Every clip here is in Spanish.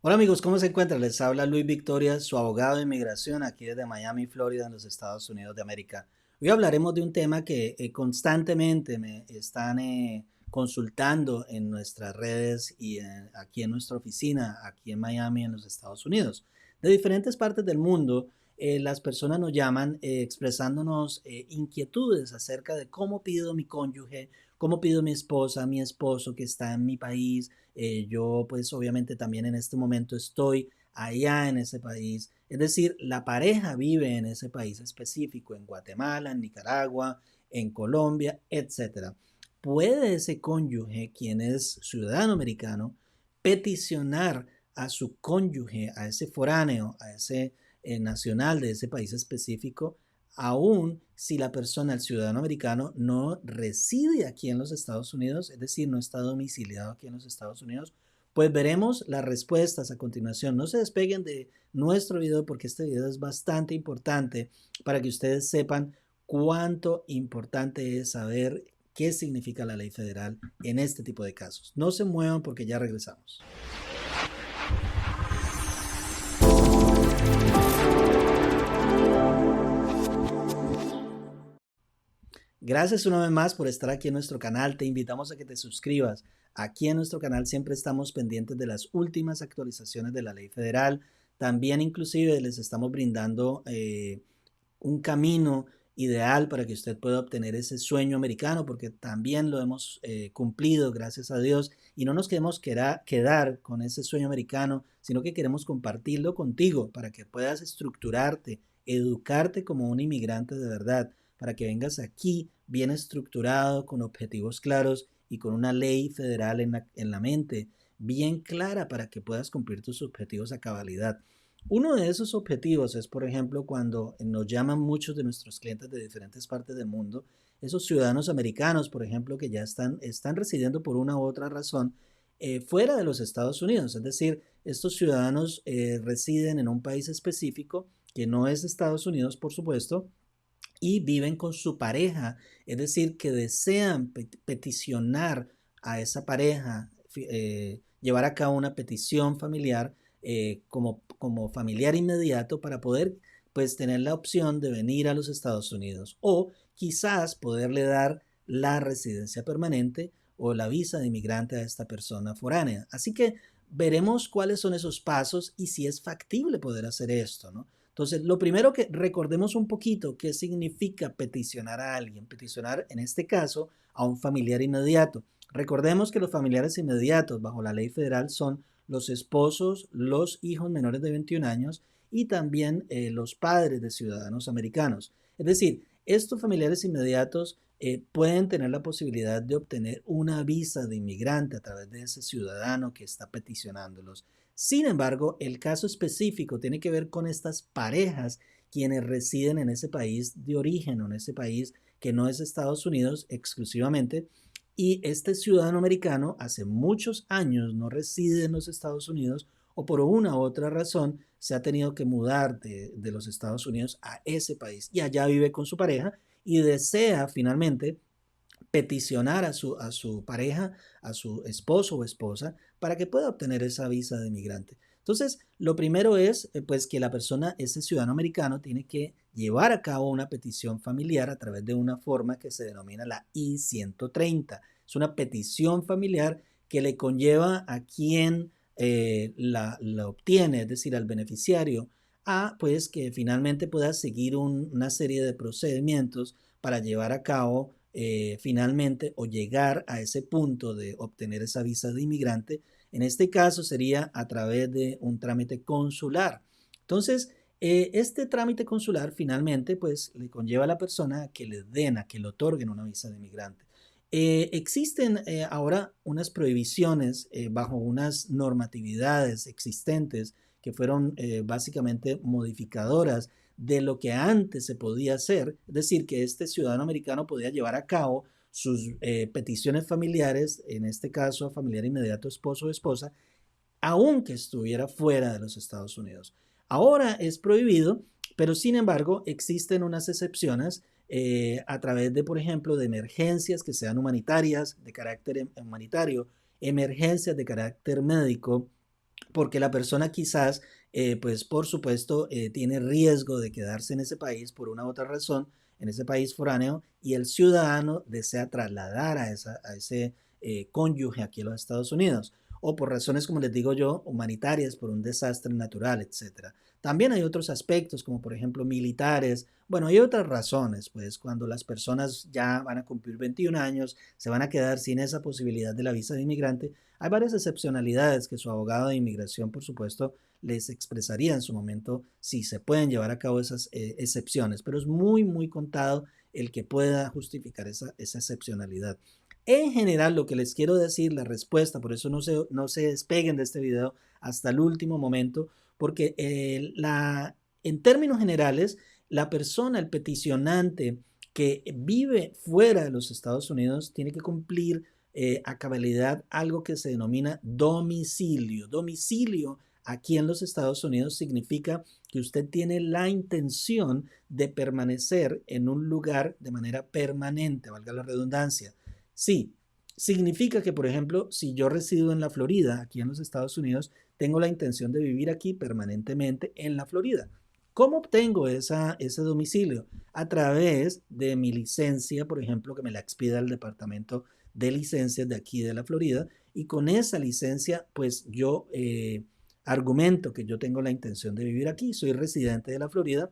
Hola amigos, ¿cómo se encuentran? Les habla Luis Victoria, su abogado de inmigración aquí desde Miami, Florida, en los Estados Unidos de América. Hoy hablaremos de un tema que constantemente me están consultando en nuestras redes y aquí en nuestra oficina, aquí en Miami, en los Estados Unidos. De diferentes partes del mundo, las personas nos llaman expresándonos inquietudes acerca de cómo pido mi cónyuge, cómo pido mi esposa, mi esposo que está en mi país. Yo pues obviamente también en este momento estoy allá en ese país. Es decir, la pareja vive en ese país específico, en Guatemala, en Nicaragua, en Colombia, etcétera. ¿Puede ese cónyuge, quien es ciudadano americano, peticionar a su cónyuge, a ese foráneo, a ese nacional de ese país específico, aún si la persona, el ciudadano americano, no reside aquí en los Estados Unidos, es decir, no está domiciliado aquí en los Estados Unidos? Pues veremos las respuestas a continuación. No se despeguen de nuestro video porque este video es bastante importante para que ustedes sepan cuánto importante es saber qué significa la ley federal en este tipo de casos. No se muevan porque ya regresamos. Gracias una vez más por estar aquí en nuestro canal. Te invitamos a que te suscribas. Aquí en nuestro canal siempre estamos pendientes de las últimas actualizaciones de la ley federal. También inclusive les estamos brindando un camino ideal para que usted pueda obtener ese sueño americano, porque también lo hemos cumplido, gracias a Dios, y no nos queremos quedar con ese sueño americano, sino que queremos compartirlo contigo para que puedas estructurarte, educarte como un inmigrante de verdad, para que vengas aquí bien estructurado, con objetivos claros y con una ley federal en la mente bien clara para que puedas cumplir tus objetivos a cabalidad. Uno de esos objetivos es, por ejemplo, cuando nos llaman muchos de nuestros clientes de diferentes partes del mundo, esos ciudadanos americanos, por ejemplo, que ya están residiendo por una u otra razón fuera de los Estados Unidos. Es decir, estos ciudadanos residen en un país específico que no es Estados Unidos, por supuesto, y viven con su pareja, es decir, que desean peticionar a esa pareja, llevar a cabo una petición familiar como familiar inmediato para poder pues tener la opción de venir a los Estados Unidos o quizás poderle dar la residencia permanente o la visa de inmigrante a esta persona foránea. Así que veremos cuáles son esos pasos y si es factible poder hacer esto, ¿no? Entonces, lo primero que recordemos un poquito qué significa peticionar a alguien. Peticionar, en este caso, a un familiar inmediato. Recordemos que los familiares inmediatos bajo la ley federal son los esposos, los hijos menores de 21 años y también los padres de ciudadanos americanos. Es decir, estos familiares inmediatos pueden tener la posibilidad de obtener una visa de inmigrante a través de ese ciudadano que está peticionándolos. Sin embargo, el caso específico tiene que ver con estas parejas quienes residen en ese país de origen o en ese país que no es Estados Unidos exclusivamente. Y este ciudadano americano hace muchos años no reside en los Estados Unidos o por una u otra razón se ha tenido que mudar de los Estados Unidos a ese país y allá vive con su pareja y desea finalmente peticionar a su pareja, a su esposo o esposa, para que pueda obtener esa visa de migrante. Entonces, lo primero es pues que la persona, ese ciudadano americano, tiene que llevar a cabo una petición familiar a través de una forma que se denomina la I-130. Es una petición familiar que le conlleva a quien la obtiene, es decir, al beneficiario, a pues que finalmente pueda seguir una serie de procedimientos para llevar a cabo finalmente o llegar a ese punto de obtener esa visa de inmigrante. En este caso sería a través de un trámite consular. Entonces, este trámite consular finalmente pues le conlleva a la persona a que le den, a que le otorguen una visa de inmigrante. Existen ahora unas prohibiciones bajo unas normatividades existentes que fueron básicamente modificadoras de lo que antes se podía hacer, es decir, que este ciudadano americano podía llevar a cabo sus peticiones familiares, en este caso familiar inmediato, esposo o esposa, aunque estuviera fuera de los Estados Unidos. Ahora es prohibido, pero sin embargo existen unas excepciones a través de, por ejemplo, de emergencias que sean humanitarias, de carácter humanitario, emergencias de carácter médico, porque la persona quizás, pues por supuesto, tiene riesgo de quedarse en ese país por una u otra razón, en ese país foráneo, y el ciudadano desea trasladar a ese cónyuge aquí a los Estados Unidos, o por razones, como les digo yo, humanitarias, por un desastre natural, etcétera. También hay otros aspectos, como por ejemplo militares. Bueno, hay otras razones, pues cuando las personas ya van a cumplir 21 años, se van a quedar sin esa posibilidad de la visa de inmigrante. Hay varias excepcionalidades que su abogado de inmigración, por supuesto, les expresaría en su momento si se pueden llevar a cabo esas excepciones, pero es muy, muy contado el que pueda justificar esa excepcionalidad. En general, lo que les quiero decir, la respuesta, por eso no se despeguen de este video hasta el último momento, porque en términos generales, la persona, el peticionante que vive fuera de los Estados Unidos, tiene que cumplir a cabalidad algo que se denomina domicilio. Domicilio aquí en los Estados Unidos significa que usted tiene la intención de permanecer en un lugar de manera permanente, valga la redundancia. Sí, significa que, por ejemplo, si yo resido en la Florida, aquí en los Estados Unidos, tengo la intención de vivir aquí permanentemente en la Florida. ¿Cómo obtengo ese domicilio? A través de mi licencia, por ejemplo, que me la expida el departamento de licencias de aquí de la Florida, y con esa licencia pues yo argumento que yo tengo la intención de vivir aquí, soy residente de la Florida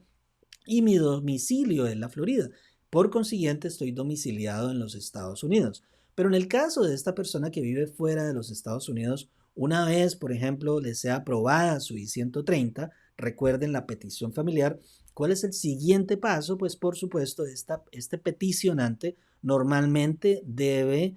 y mi domicilio es la Florida. Por consiguiente, estoy domiciliado en los Estados Unidos. Pero en el caso de esta persona que vive fuera de los Estados Unidos, una vez, por ejemplo, le sea aprobada su I-130, recuerden la petición familiar, ¿cuál es el siguiente paso? Pues por supuesto, este peticionante normalmente debe,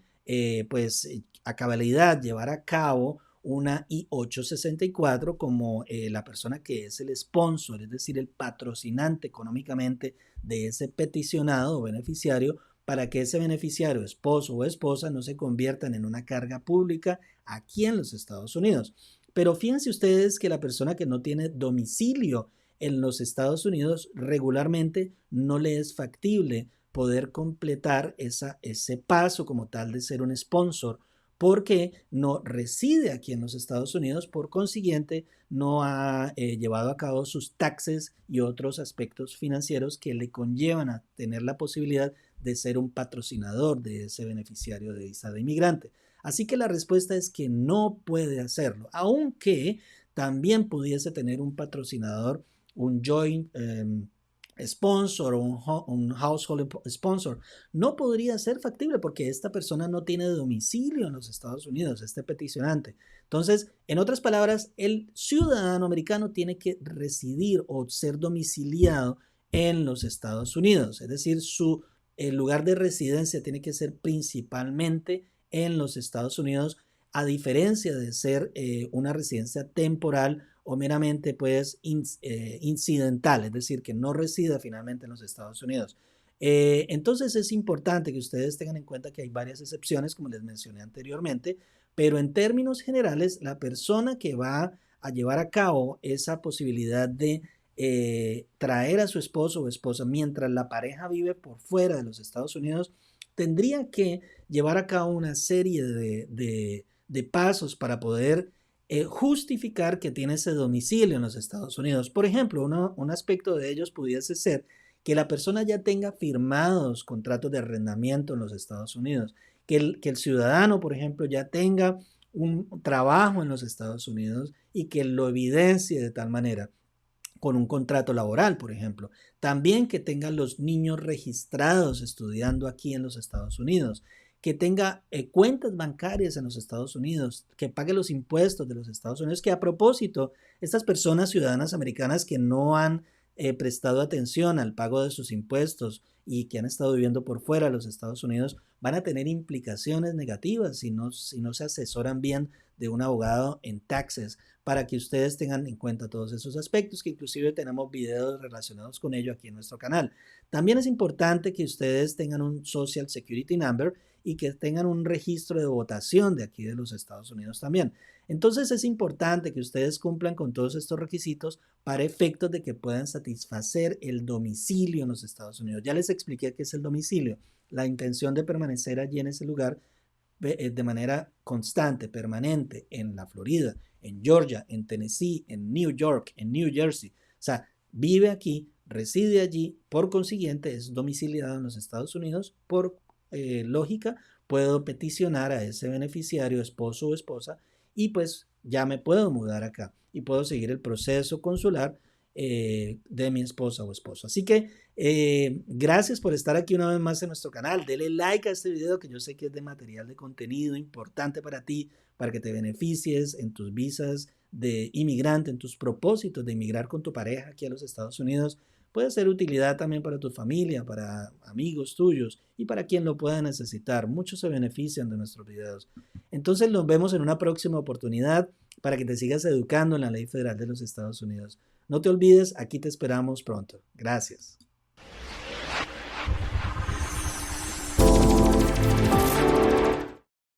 pues, a cabalidad llevar a cabo una I-864 como la persona que es el sponsor, es decir, el patrocinante económicamente de ese peticionado o beneficiario, para que ese beneficiario, esposo o esposa, no se conviertan en una carga pública aquí en los Estados Unidos. Pero fíjense ustedes que la persona que no tiene domicilio en los Estados Unidos regularmente no le es factible poder completar ese paso como tal de ser un sponsor porque no reside aquí en los Estados Unidos, por consiguiente no ha llevado a cabo sus taxes y otros aspectos financieros que le conllevan a tener la posibilidad de ser un patrocinador de ese beneficiario de visa de inmigrante. Así que la respuesta es que no puede hacerlo, aunque también pudiese tener un patrocinador, un joint sponsor o un household sponsor. No podría ser factible porque esta persona no tiene domicilio en los Estados Unidos, este peticionante. Entonces, en otras palabras, el ciudadano americano tiene que residir o ser domiciliado en los Estados Unidos, es decir, el lugar de residencia tiene que ser principalmente en los Estados Unidos, a diferencia de ser una residencia temporal o meramente pues incidental, es decir, que no resida finalmente en los Estados Unidos. Entonces es importante que ustedes tengan en cuenta que hay varias excepciones, como les mencioné anteriormente, pero en términos generales, la persona que va a llevar a cabo esa posibilidad de traer a su esposo o esposa mientras la pareja vive por fuera de los Estados Unidos, tendría que llevar a cabo una serie de pasos para poder justificar que tiene ese domicilio en los Estados Unidos. Por ejemplo, un aspecto de ellos pudiese ser que la persona ya tenga firmados contratos de arrendamiento en los Estados Unidos, que el ciudadano, por ejemplo, ya tenga un trabajo en los Estados Unidos y que lo evidencie de tal manera con un contrato laboral, por ejemplo. También que tenga los niños registrados estudiando aquí en los Estados Unidos, que tenga cuentas bancarias en los Estados Unidos, que pague los impuestos de los Estados Unidos, que a propósito, estas personas ciudadanas americanas que no han prestado atención al pago de sus impuestos y que han estado viviendo por fuera de los Estados Unidos, van a tener implicaciones negativas si no se asesoran bien de un abogado en taxes, para que ustedes tengan en cuenta todos esos aspectos, que inclusive tenemos videos relacionados con ello aquí en nuestro canal. También es importante que ustedes tengan un Social Security Number y que tengan un registro de votación de aquí de los Estados Unidos también. Entonces es importante que ustedes cumplan con todos estos requisitos para efectos de que puedan satisfacer el domicilio en los Estados Unidos. Ya les expliqué qué es el domicilio, la intención de permanecer allí en ese lugar de manera constante, permanente, en la Florida, en Georgia, en Tennessee, en New York, en New Jersey. O sea, vive aquí, reside allí, por consiguiente es domiciliado en los Estados Unidos. Por lógica, puedo peticionar a ese beneficiario, esposo o esposa, y pues ya me puedo mudar acá y puedo seguir el proceso consular de mi esposa o esposo. Así que gracias por estar aquí una vez más en nuestro canal. Dele like a este video, que yo sé que es de material de contenido importante para ti, para que te beneficies en tus visas de inmigrante, en tus propósitos de inmigrar con tu pareja aquí a los Estados Unidos. Puede ser utilidad también para tu familia, para amigos tuyos y para quien lo pueda necesitar. Muchos se benefician de nuestros videos. Entonces nos vemos en una próxima oportunidad para que te sigas educando en la ley federal de los Estados Unidos. No te olvides, aquí te esperamos pronto. Gracias.